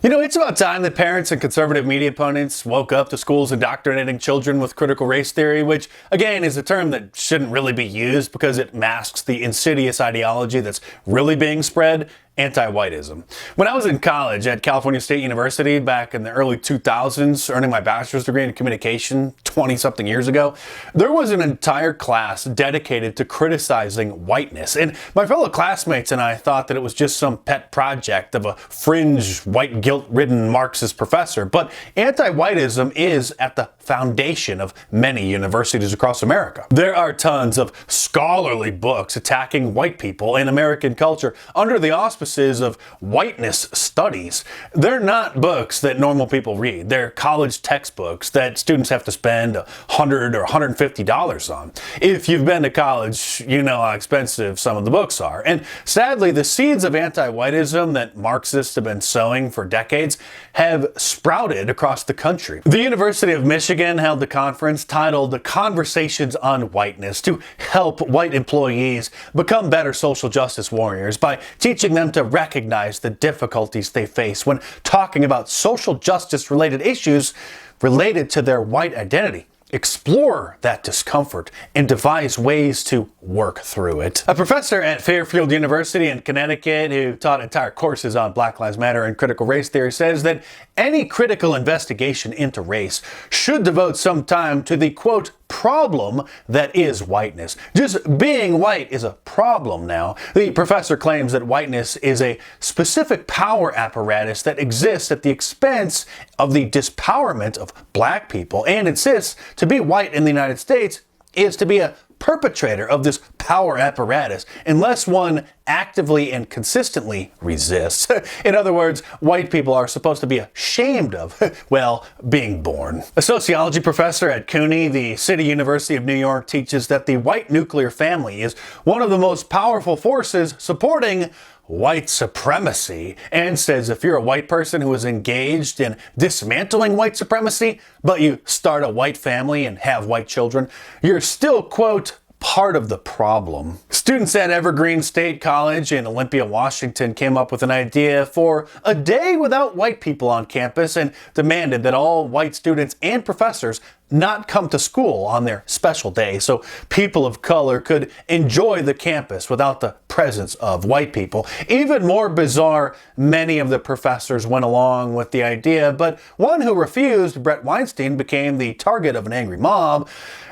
You know, it's about time that parents and conservative media opponents woke up to schools indoctrinating children with critical race theory, which, again, is a term that shouldn't really be used because it masks the insidious ideology that's really being spread: anti-whiteism. When I was in college at California State University back in the early 2000s, earning my bachelor's degree in communication 20-something years ago, there was an entire class dedicated to criticizing whiteness. And my fellow classmates and I thought that it was just some pet project of a fringe, white guilt-ridden Marxist professor. But anti-whiteism is at the foundation of many universities across America. There are tons of scholarly books attacking white people and American culture under the auspices of whiteness studies. They're not books that normal people read. They're college textbooks that students have to spend $100 or $150 on. If you've been to college, you know how expensive some of the books are. And sadly, the seeds of anti-whiteism that Marxists have been sowing for decades have sprouted across the country. The University of Michigan held a conference titled Conversations on Whiteness to help white employees become better social justice warriors by teaching them to recognize the difficulties they face when talking about social justice related issues related to their white identity, explore that discomfort, and devise ways to work through it. A professor at Fairfield University in Connecticut who taught entire courses on Black Lives Matter and critical race theory says that any critical investigation into race should devote some time to the, quote, problem that is whiteness. Just being white is a problem now. The professor claims that whiteness is a specific power apparatus that exists at the expense of the disempowerment of black people, and insists to be white in the United States is to be a perpetrator of this power apparatus unless one actively and consistently resists. In other words, white people are supposed to be ashamed of, well, being born. A sociology professor at CUNY, the City University of New York, teaches that the white nuclear family is one of the most powerful forces supporting white supremacy, and says if you're a white person who is engaged in dismantling white supremacy, but you start a white family and have white children, you're still, quote, part of the problem. Students at Evergreen State College in Olympia, Washington came up with an idea for a day without white people on campus and demanded that all white students and professors not come to school on their special day so people of color could enjoy the campus without the presence of white people. Even more bizarre, many of the professors went along with the idea, but one who refused, Brett Weinstein, became the target of an angry mob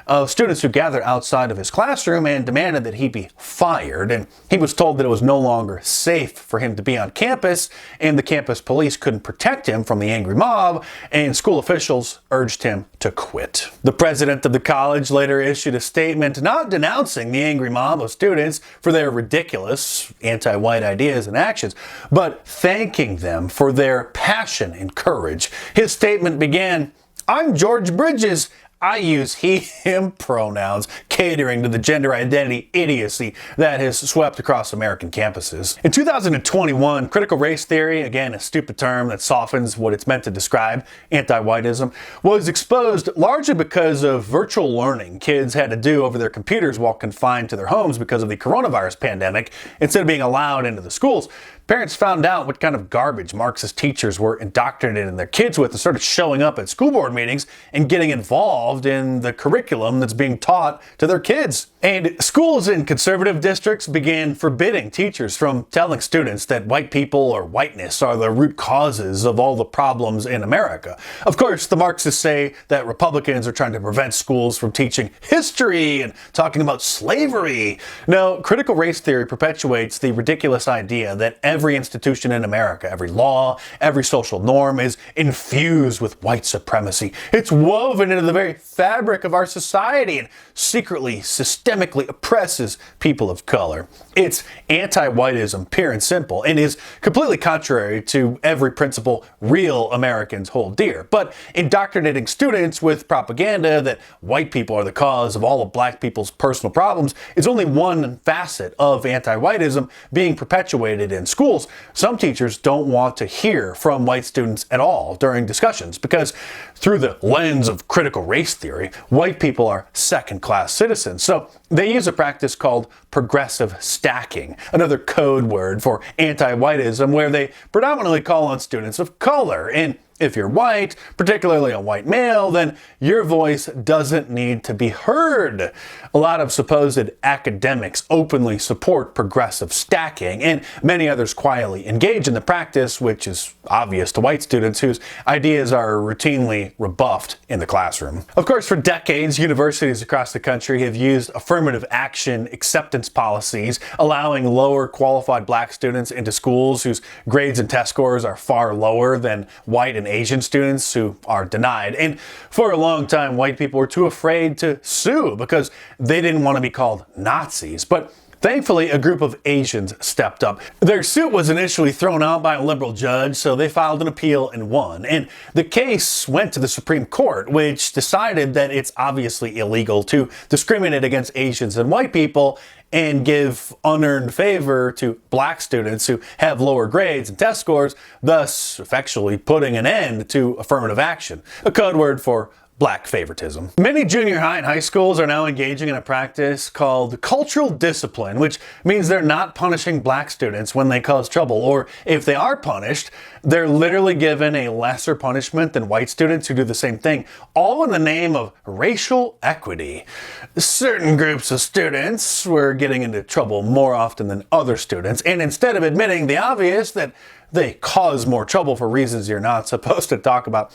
of students who gathered outside of his classroom and demanded that he be fired. And he was told that it was no longer safe for him to be on campus, and the campus police couldn't protect him from the angry mob, and school officials urged him to quit. The president of the college later issued a statement not denouncing the angry mob of students for their ridiculous anti-white ideas and actions, but thanking them for their passion and courage. His statement began, "I'm George Bridges. I use he, him pronouns, catering to the gender identity idiocy that has swept across American campuses." In 2021, critical race theory, again a stupid term that softens what it's meant to describe, anti-whiteism, was exposed largely because of virtual learning kids had to do over their computers while confined to their homes because of the coronavirus pandemic, instead of being allowed into the schools. Parents found out what kind of garbage Marxist teachers were indoctrinating their kids with and started showing up at school board meetings and getting involved in the curriculum that's being taught to their kids. And schools in conservative districts began forbidding teachers from telling students that white people or whiteness are the root causes of all the problems in America. Of course, the Marxists say that Republicans are trying to prevent schools from teaching history and talking about slavery. No, critical race theory perpetuates the ridiculous idea that every institution in America, every law, every social norm is infused with white supremacy. It's woven into the very fabric of our society and secretly, systemically oppresses people of color. It's anti-whiteism, pure and simple, and is completely contrary to every principle real Americans hold dear. But indoctrinating students with propaganda that white people are the cause of all of black people's personal problems is only one facet of anti-whiteism being perpetuated in schools. Some teachers don't want to hear from white students at all during discussions because through the lens of critical race theory, white people are second-class citizens citizens. So they use a practice called progressive stacking, another code word for anti-whiteism, where they predominantly call on students of color. And if you're white, particularly a white male, then your voice doesn't need to be heard. A lot of supposed academics openly support progressive stacking, and many others quietly engage in the practice, which is obvious to white students whose ideas are routinely rebuffed in the classroom. Of course, for decades, universities across the country have used affirmative action acceptance policies, allowing lower qualified black students into schools whose grades and test scores are far lower than white and Asian students who are denied. And for a long time, white people were too afraid to sue because they didn't want to be called Nazis. But thankfully, a group of Asians stepped up. Their suit was initially thrown out by a liberal judge, so they filed an appeal and won. And the case went to the Supreme Court, which decided that it's obviously illegal to discriminate against Asians and white people and give unearned favor to black students who have lower grades and test scores, thus effectually putting an end to affirmative action, a code word for black favoritism. Many junior high and high schools are now engaging in a practice called cultural discipline, which means they're not punishing black students when they cause trouble, or if they are punished, they're literally given a lesser punishment than white students who do the same thing, all in the name of racial equity. Certain groups of students were getting into trouble more often than other students, and instead of admitting the obvious that they cause more trouble for reasons you're not supposed to talk about.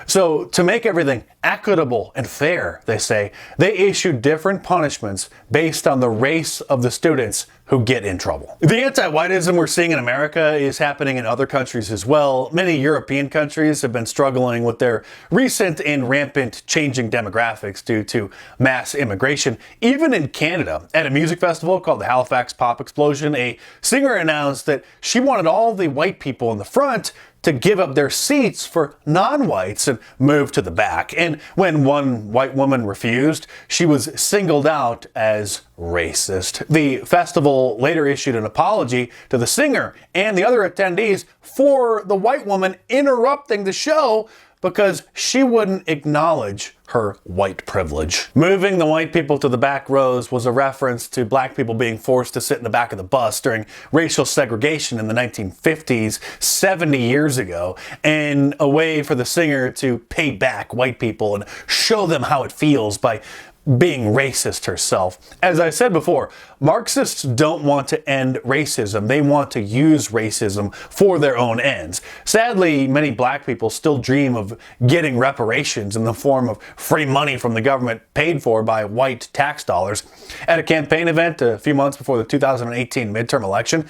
So to make everything equitable and fair, they say, they issue different punishments based on the race of the students who get in trouble. The anti-whiteism we're seeing in America is happening in other countries as well. Many European countries have been struggling with their recent and rampant changing demographics due to mass immigration. Even in Canada, at a music festival called the Halifax Pop Explosion, a singer announced that she wanted all the white people in the front to give up their seats for non-whites and move to the back. And when one white woman refused, she was singled out as racist. The festival later issued an apology to the singer and the other attendees for the white woman interrupting the show because she wouldn't acknowledge her white privilege. Moving the white people to the back rows was a reference to black people being forced to sit in the back of the bus during racial segregation in the 1950s, 70 years ago, and a way for the singer to pay back white people and show them how it feels by being racist herself. As I said before, Marxists don't want to end racism. They want to use racism for their own ends. Sadly, many black people still dream of getting reparations in the form of free money from the government paid for by white tax dollars. At a campaign event a few months before the 2018 midterm election,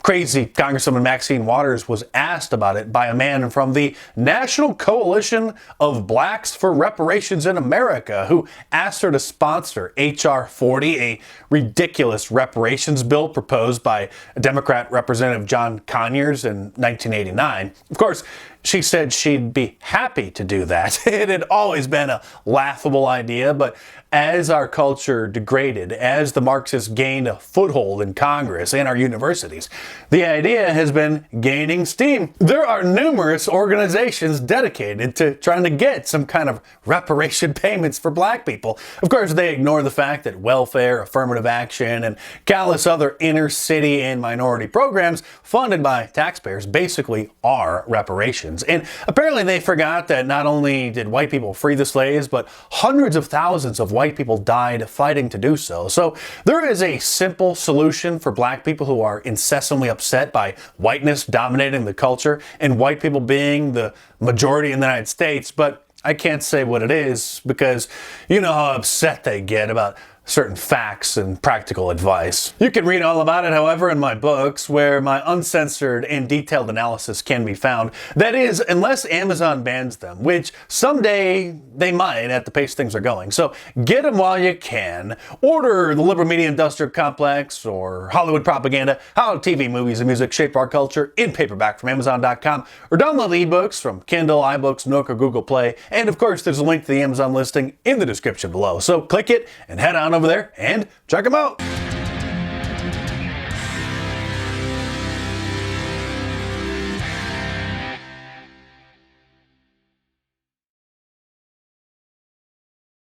crazy Congresswoman Maxine Waters was asked about it by a man from the National Coalition of Blacks for Reparations in America, who asked her to sponsor H.R. 40, a ridiculous reparations bill proposed by Democrat Representative John Conyers in 1989. Of course, she said she'd be happy to do that. It had always been a laughable idea, but as our culture degraded, as the Marxists gained a foothold in Congress and our universities, the idea has been gaining steam. There are numerous organizations dedicated to trying to get some kind of reparation payments for black people. Of course, they ignore the fact that welfare, affirmative action, and countless other inner city and minority programs funded by taxpayers basically are reparations. And apparently they forgot that not only did white people free the slaves, but hundreds of thousands of white people died fighting to do so. So there is a simple solution for black people who are incessantly upset by whiteness dominating the culture and white people being the majority in the United States, but I can't say what it is because you know how upset they get about certain facts and practical advice. You can read all about it, however, in my books, where my uncensored and detailed analysis can be found. That is, unless Amazon bans them, which someday they might at the pace things are going. So get them while you can. Order the liberal media industrial complex or Hollywood propaganda, how TV, movies, and music shape our culture in paperback from Amazon.com, or download the ebooks from Kindle, iBooks, Nook, or Google Play. And of course, there's a link to the Amazon listing in the description below. So click it and head on over there and check them out.